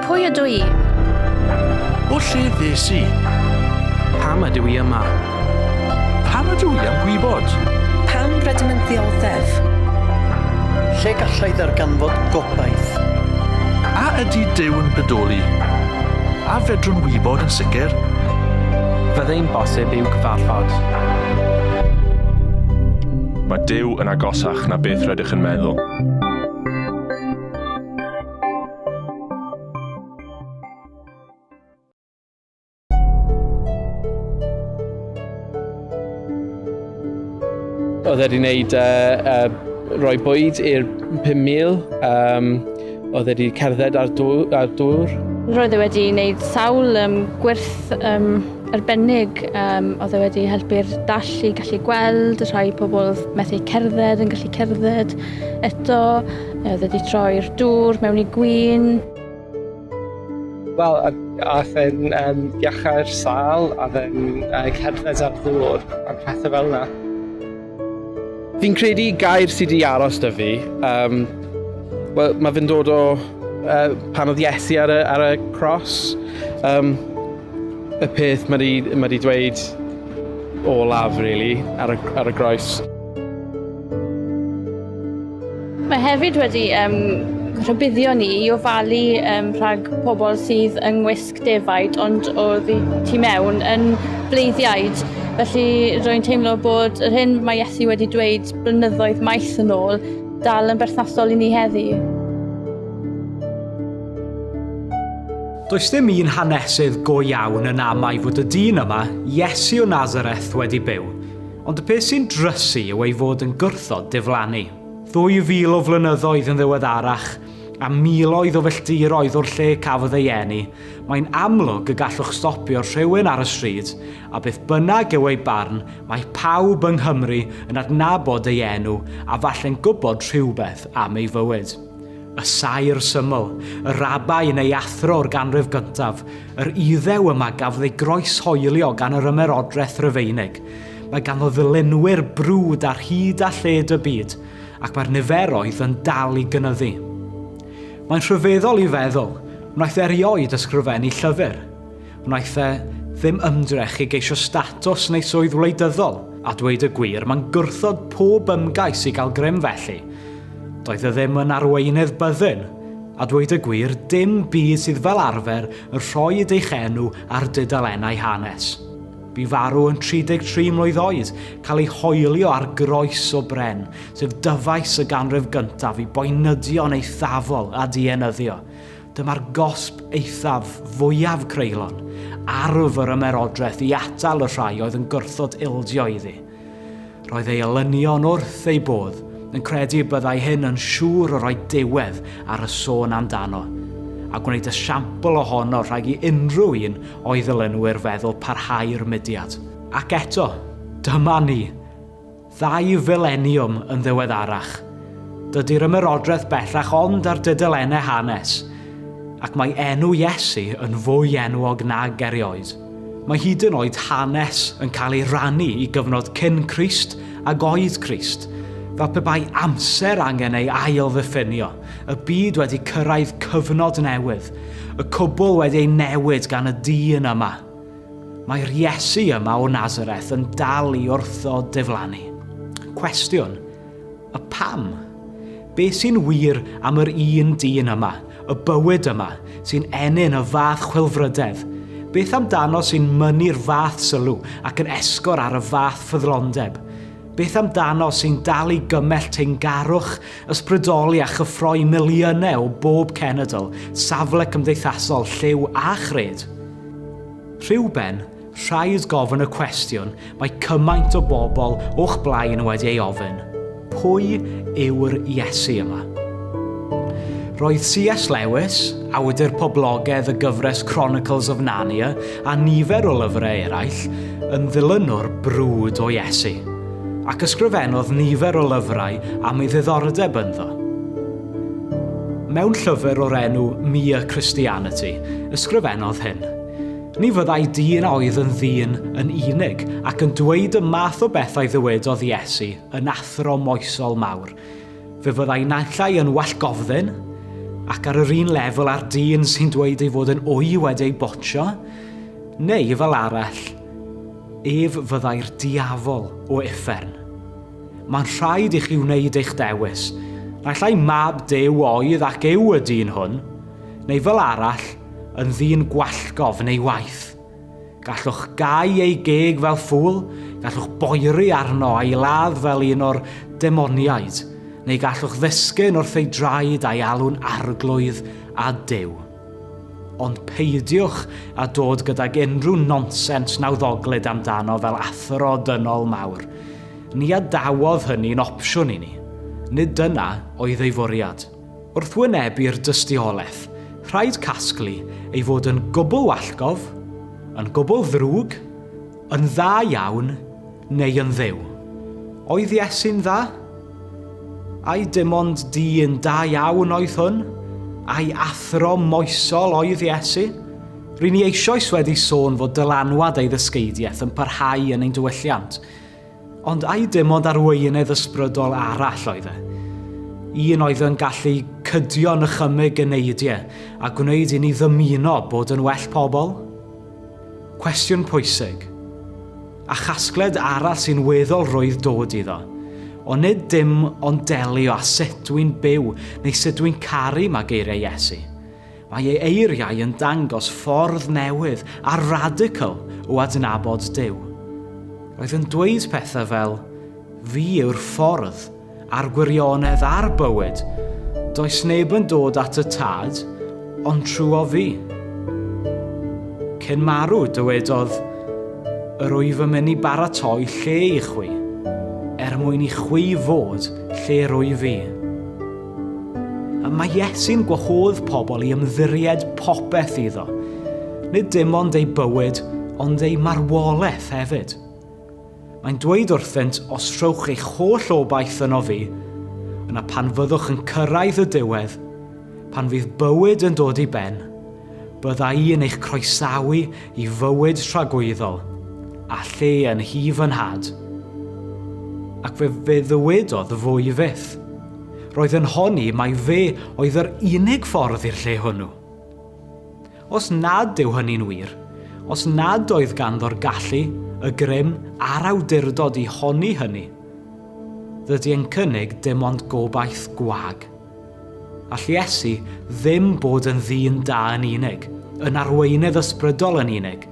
Pwy ydw i? O lle ddes i? Pam ydw i yma? Pam ydw i am gwybod? Pam rydym yn ddioddef? Lle gallai ddarganfod gobaith? A ydy Duw yn bodoli? A fedrwn wybod yn sicr? Fyddai'n bosib i'w cyfarfod. Mae Duw yn agosach na beth rydych yn meddwl. Oedd wedi wneud rhoi bwyd i'r 5,000. Oedd wedi cerdded ar dŵr. Roedd e wedi wneud sawl gwrth arbennig. Oedd e wedi helpu'r dall i gallu gweld, rhai pobl methu cerdded yn gallu cerdded eto. Oedd wedi troi'r dŵr mewn i gwin. Wel, aeth e'n iachau'r sal, a fe'n cerdded ar ddŵr, a pethau fel yna. Fi'n credu gair sydd wedi aros 'da fi. Wel, mae fe'n dod o pan oedd Iesu ar y cross. Y peth mae wedi dweud olaf, really, ar y groes. Mae hefyd wedi rhybuddio ni i ofalu rhag pobl sydd yng ngwisg defaid, ond oedd tu mewn yn bleiddiaid. Felly rwy'n teimlo bod yr hyn mae Iesu wedi dweud blynyddoedd maith yn ôl dal yn berthnasol i ni heddi. Does dim un hanesydd go iawn yn amau fod y dyn yma, Iesu o Nazareth, wedi byw, ond y peth sy'n drysu yw ei fod yn gwrthod diflannu. 2,000 o flynyddoedd yn ddiweddarach, a miloedd o filltiroedd o'r lle cafodd ei eni, mae'n amlwg y gallwch stopio rhywun ar y stryd, a beth bynnag yw ei barn, mae pawb yng Nghymru yn adnabod ei enw a falle'n gwybod rhywbeth am ei fywyd. Y sair syml, y rabai neu athro o'r ganrif gyntaf, yr iddew yma gafodd ei groeshoelio gan yr ymerodraeth Rufeinig. Mae ganddo ddilynwyr brwd ar hyd a lled y byd, ac mae'r niferoedd yn dal i gynyddu. Mae'n rhyfeddol i feddwl, wnaeth erioed ysgrifennu llyfr. Wnaeth ddim ymdrech i geisio statws neu swydd wleidyddol, a dweud y gwir, mae'n gwrthod pob ymgais i gael grym felly. Doedd e ddim yn arweinydd byddin, a dweud y gwir, dim byd sydd fel arfer yn rhoi ei chenw ar dudalennau hanes. Bu farw yn 33 mlwydd oed, cael ei hoelio ar groes o bren, sef dyfais y ganrif gyntaf i boenydio'n eithafol a dienyddio. Dyma'r gosb eithaf fwyaf creulon, arf yr ymerodraeth i atal y rhai oedd yn gwrthod ildio iddi. Roedd ei elynion wrth ei bodd, yn credu byddai hyn yn siŵr o roi diwedd ar y sôn amdano, a gwneud esiampl ohono rhag i unrhyw un o'i ddilynwyr feddwl parhau'r mudiad. Ac eto, dyma ni, 2 fileniwm yn ddiweddarach. Dydy'r ymerodraeth bellach ond ar dudalennau hanes, ac mae enw Iesu yn fwy enwog nag erioed. Mae hyd yn oed hanes yn cael ei rannu i gyfnod cyn Crist ac oed Crist, fel pe bai amser angen ei ail ddiffinio, y byd wedi cyrraedd cyfnod newydd, y cwbl wedi ei newid gan y dyn yma. Mae'r Iesu yma o Nazareth yn dal i wrthod diflannu. Cwestiwn, y pam? Be sy'n wir am yr un dyn yma, y bywyd yma, sy'n enyn y fath chwilfrydedd? Beth amdano sy'n mynnu'r fath sylw ac yn esgor ar y fath ffyddlondeb? Beth amdano sy'n dal i gymell teyngarwch, ysbrydoli a chyffroi miliynau o bob cenedl, safle cymdeithasol, lliw a chred? Rhywben, rhaid gofyn y cwestiwn mae cymaint o bobl o'ch blaen wedi ei ofyn. Pwy yw'r Iesu yma? Roedd C.S. Lewis, awdur poblogaidd y gyfres Chronicles of Narnia a nifer o lyfrau eraill, yn ddilynwr brwd o Iesu, ac ysgrifennodd nifer o lyfrau am ei ddiddordeb ynddo. Mewn llyfr o'r enw Mae'r Christianity, ysgrifennodd hyn. Ni fyddai dyn oedd yn ddyn yn unig ac yn dweud y math o bethau ddywedodd Iesu yn athro moesol mawr. Fe fyddai naill ai yn wallgofddyn, ac ar yr un lefel ar dyn sy'n dweud ei fod yn wy wedi'i botio, neu fel arall, ef fyddai'r diafol o uffern. Mae'n rhaid i chi wneud eich dewis, naill ai mab Duw oedd ac yw y dyn hwn, neu fel arall, yn ddyn gwallgof neu waith. Gallwch gau ei geg fel ffwl, gallwch boeri arno a'i ladd fel un o'r demoniaid, neu gallwch ddisgyn wrth ei draed a'i alw'n arglwydd a Duw. Ond peidiwch a dod gydag unrhyw nonsens nawddoglyd amdano fel athro dynol mawr. Ni adawodd hynny'n opsiwn i ni. Nid dyna oedd ei fwriad. Wrth wynebu'r dystiolaeth, rhaid casglu ei fod yn gwbl wallgof, yn gwbl ddrwg, yn dda iawn neu yn dduw. Oedd Iesu'n dda? Ai dim ond dyn da iawn oedd hwn? Ai athro moesol oedd Iesu? Rydyn ni eisoes wedi sôn fod dylanwad ei ddysgeidiaeth yn parhau yn ein diwylliant. Ond ai dim ond arweinydd ysbrydol arall oedd e? Un oedd yn gallu cydio'n ychymyg y neidiau a gwneud i ni ddymuno bod yn well pobl? Cwestiwn pwysig. A chasgled arall sy'n weddol rwydd dod iddo. Ond nid dim ond delio a sut dwi'n byw neu sut dwi'n caru mae geiriau Iesu. Mae ei eiriau yn dangos ffordd newydd a radical o adnabod Duw. Roedd yn dweud pethau fel, fi yw'r ffordd a'r gwirionedd a'r bywyd. Does neb yn dod at y tad, ond trwy o fi. Cyn marw dywedodd, yr wyf yn mynd i baratoi lle i chwi, mwyn i chwi fod lle rwy fi. Mae Iesu'n gwahodd pobl i ymddiried popeth iddo. Nid dim ond ei bywyd, ond ei marwolaeth hefyd. Mae'n dweud wrthynt os rhowch eich holl obaith yno fi, yna pan fyddwch yn cyrraedd y diwedd, pan fydd bywyd yn dod i ben, bydda i yn eich croesawu i fywyd tragwyddol, a lle yn hif yn had. Ac fe ddywedodd fwy fyth. Roedd yn honni mai fe oedd yr unig ffordd i'r lle hwnnw. Os nad yw hynny'n wir, os nad oedd ganddo'r gallu, y grym a'r awdurdod i honni hynny, dydy e'n cynnig dim ond gobaith gwag. All Iesu ddim bod yn ddyn da yn unig, yn arweinydd ysbrydol yn unig.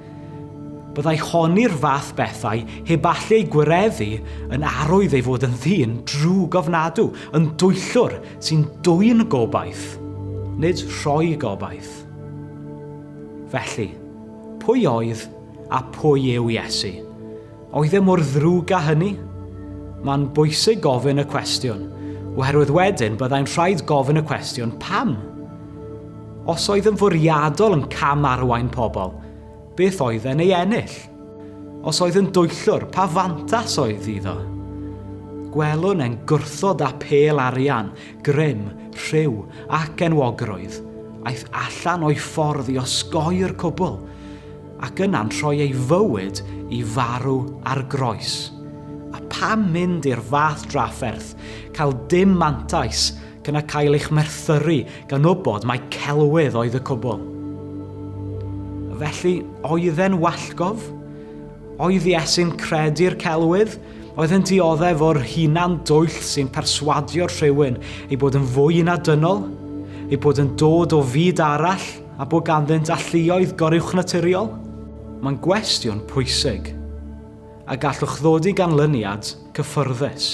Byddai honi'r fath bethau heb allai gwireddu yn arwydd ei fod yn ddyn drwg ofnadw, yn dwyllwr sy'n dwyn gobaith, nid rhoi gobaith. Felly, pwy oedd a pwy yw Iesu? Oedd e mor ddrwg â hynny? Mae'n bwysig gofyn y cwestiwn, oherwydd wedyn byddai'n rhaid gofyn y cwestiwn pam? Os oedd yn fwriadol yn cam arwain pobl, beth oedd e'n ei ennill? Os oedd yn dwyllwr, pa fantas oedd iddo? Gwelwn e'n gwrthod â pel arian, grym, rhyw ac enwogrwydd, aeth allan o'i ffordd i osgoi'r cwbl, ac yna'n rhoi ei fywyd i farw ar groes. A pam mynd i'r fath drafferth, cael dim mantais, gyna cael eich merthyru gan wybod mae celwydd oedd y cwbl. Felly, oedd e'n wallgof? Oedd Iesu'n credu'r celwydd? Oedd e'n dioddef o'r hunan dwyll sy'n perswadio'r rhywun ei bod yn fwy na dynol? Ei bod yn dod o fyd arall a bod ganddynt alluoedd goruwch naturiol? Mae'n gwestiwn pwysig, a gallwch ddod i ganlyniad cyffyrddus.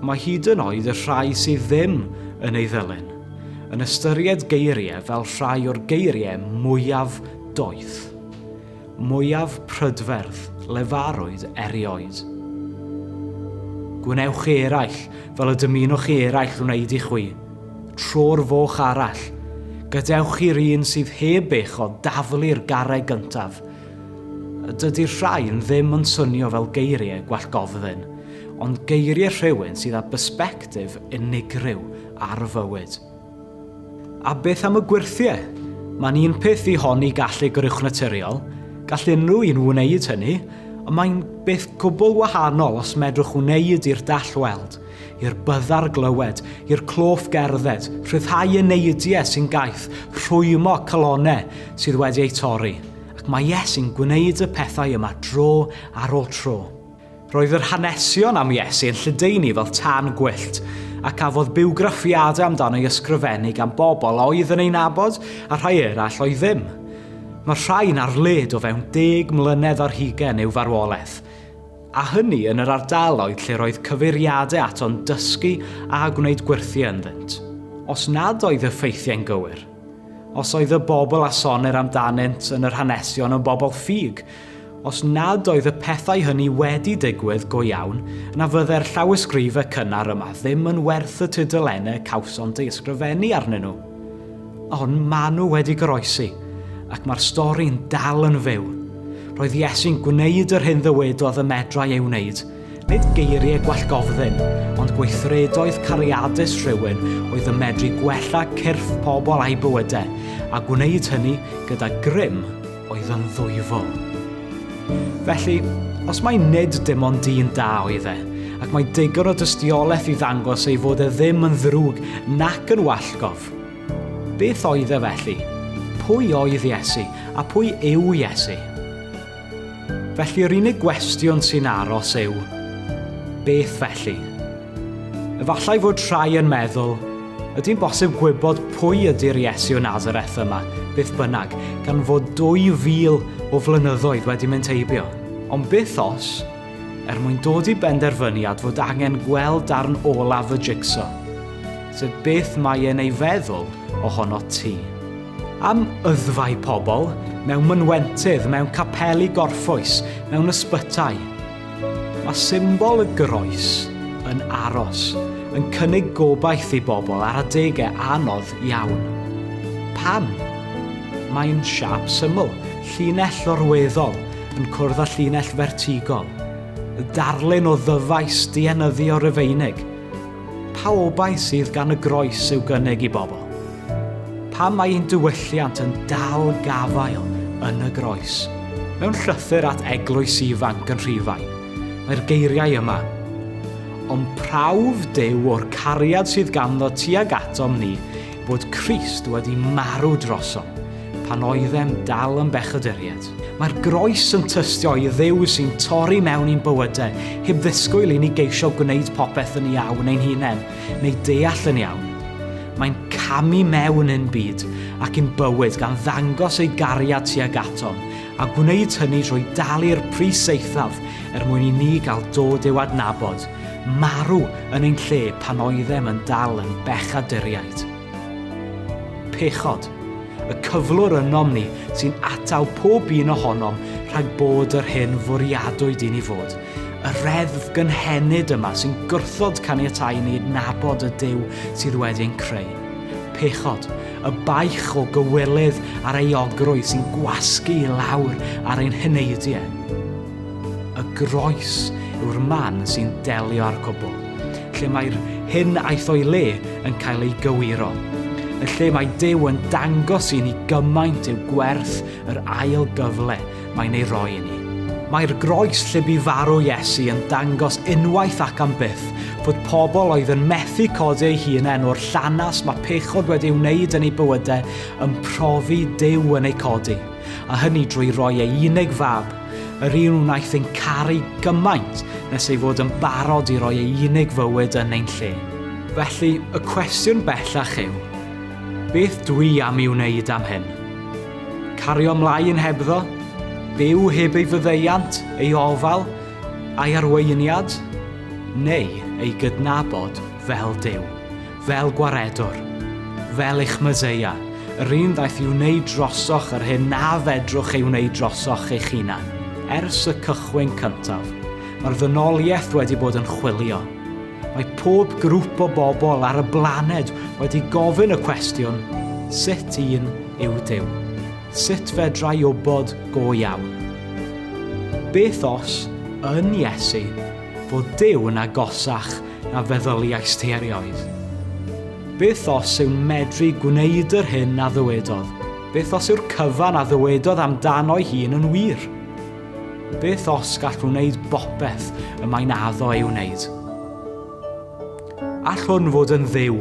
Mae hyd yn oed y rhai sydd ddim yn ei ddilyn, yn ystyried geiriau fel rhai o'r geiriau mwyaf doeth, mwyaf prydferth, lefarwyd erioed. Gwnewch eraill fel y dymunwch eraill wneud i chwi, tro'r foch arall, gadewch i'r un sydd heb eich o daflu'r garreg gyntaf. Dydy'r rhain ddim yn swnio fel geiriau gwallgofddyn, ond geiriau rhywun sydd â bersbectif unigryw ar fywyd. A beth am y gwirthiau? Mae'n un peth i honni gallu goruwch naturiol, gall unrhyw un wneud hynny, ond mae'n beth cwbl wahanol os medrwch wneud i'r dallweld, i'r byddar glywed, i'r cloff gerdded, rhyddhau eneidiau sy'n gaeth, rhwymo colonnau sydd wedi eu torri. Ac mae Iesu'n gwneud y pethau yma dro ar ôl tro. Roedd yr hanesion am Iesu yn lledaenu fel tân gwyllt, a cafodd bywgraffiadau amdano ei ysgrifennu gan bobl oedd yn ei nabod a rhai eraill oedd ddim. Mae rhai'n ar led o fewn 10 mlynedd ar hugain i'w farwolaeth, a hynny yn yr ardaloedd lle roedd cyfeiriadau ato'n dysgu a gwneud gwirthiau ynddynt. Os nad oedd y ffeithiau'n gywir, os oedd y bobl a sonir amdanynt yn yr hanesion yn bobl ffug, os nad oedd y pethau hynny wedi digwydd go iawn, na fydde'r llawysgrifau cynnar yma ddim yn werth y tudalennau cawsont ei ysgrifennu arnyn nhw. Ond maen nhw wedi goroesi, ac mae'r stori'n dal yn fyw. Roedd Iesu'n gwneud yr hyn ddywedodd y medrau ei wneud, nid geiriau gwallgofddyn, ond gweithredoedd cariadus rhywun oedd yn medru gwella cyrff pobl a'i bywydau, a gwneud hynny gyda grym oedd yn ddwyfol. Felly, os mae nid dim ond dyn da oedd e, ac mae digon o dystiolaeth i ddangos ei fod e ddim yn ddrwg nac yn wallgof, beth oedd e felly? Pwy oedd Iesu, a pwy yw Iesu? Felly yr unig gwestiwn sy'n aros yw, beth felly? Efallai fod rhai yn meddwl, ydy'n bosib gwybod pwy ydy'r Iesu o Nazareth yma, beth bynnag, gan fod 2000 o flynyddoedd wedi mynd heibio. Ond beth os, mwyn dod i benderfyniad fod angen gweld darn olaf y jigsaw, sef beth mae e'n ei feddwl ohono ti. Am yddfau pobl, mewn mynwentydd, mewn capeli gorffwys, mewn ysbytau. Mae symbol y groes yn aros, yn cynnig gobaith i bobl ar adegau anodd iawn. Pam? Mae'n siap syml, llinell orweddol, yn cwrdd â llinell fertigol. Y darlun o ddyfais dienyddu o Rufeinig. Pa obaith sydd gan y groes i'w gynnig i bobl? Pam mae ein diwylliant yn dal gafael yn y groes? Mewn llythyr at eglwys ifanc yn Rhufain, mae'r geiriau yma. Ond prawf Dduw o'r cariad sydd ganddo tuag atom ni bod Crist wedi marw drosom, pan oeddem dal yn bechaduriaid. Mae'r groes yn tystio i Dduw sy'n torri mewn i'n bywydau, heb ddisgwyl i ni geisio gwneud popeth yn iawn ein hunain, neu deall yn iawn. Mae'n camu mewn yn byd ac yn bywyd gan ddangos ei gariad tuag atom, a gwneud hynny drwy dalu'r pris eithaf mwyn i ni gael dod i'w adnabod, marw yn ein lle pan oeddem yn dal yn bechaduriaid. Pechod, y cyflwr ynom ni sy'n atal pob un ohonom rhag bod yr hyn fwriadwyd i ni fod. Y reddf gynhenid yma sy'n gwrthod caniatáu ni nabod y Dduw sydd wedi'n creu. Pechod, y baich o gywilydd ar ei ogrwydd sy'n gwasgu i lawr ar ein hyneidiau. Y groes yw'r man sy'n delio â'r cwbl, lle mae'r hyn aeth o'i le yn cael ei gywiro. Y lle mae Dduw yn dangos i ni gymaint i'w gwerth yr ail gyfle mae'n ei roi i ni. Mae'r groes lle bu farw Iesu yn dangos unwaith ac am byth fod pobl oedd yn methu codi eu hunain o'r llanas mae pechod wedi wneud yn ei bywydau yn profi Dduw yn ei codi, a hynny drwy roi ei unig fab, yr un wnaeth ein caru gymaint nes ei fod yn barod i roi ei unig fywyd yn ein lle. Felly, y cwestiwn bellach yw, beth dwi am i wneud am hyn? Cario ymlaen hebddo? Byw heb ei fyddeiant, ei ofal, a'i arweiniad? Neu ei gydnabod fel Dduw, fel gwaredwr, fel C6Meseia, yr un ddaeth i wneud drosoch yr hyn na fedrwch ei wneud drosoch eich hunan. Ers y cychwyn cyntaf, mae'r ddynoliaeth wedi bod yn chwilio. Mae pob grŵp o bobl ar y blaned wedi gofyn y cwestiwn, sut un yw Dduw? Sut fedrai wybod go iawn? Beth os, yn Iesu, fod Dduw yn agosach na feddyliais ti erioed? Beth os yw'n medru gwneud yr hyn a ddywedodd? Beth os yw'r cyfan a ddywedodd amdano'i hun yn wir? Beth os gall wneud bopeth y mae'n addo ei wneud? All hwn fod yn dduw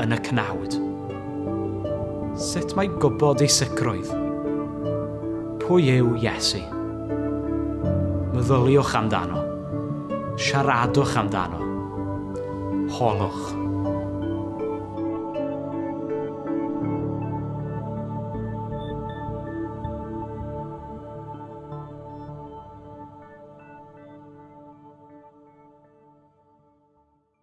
yn y cnawd. Sut mae gwybod ei sicrwydd? Pwy yw Iesu? Meddyliwch amdano. Siaradwch amdano. Holwch.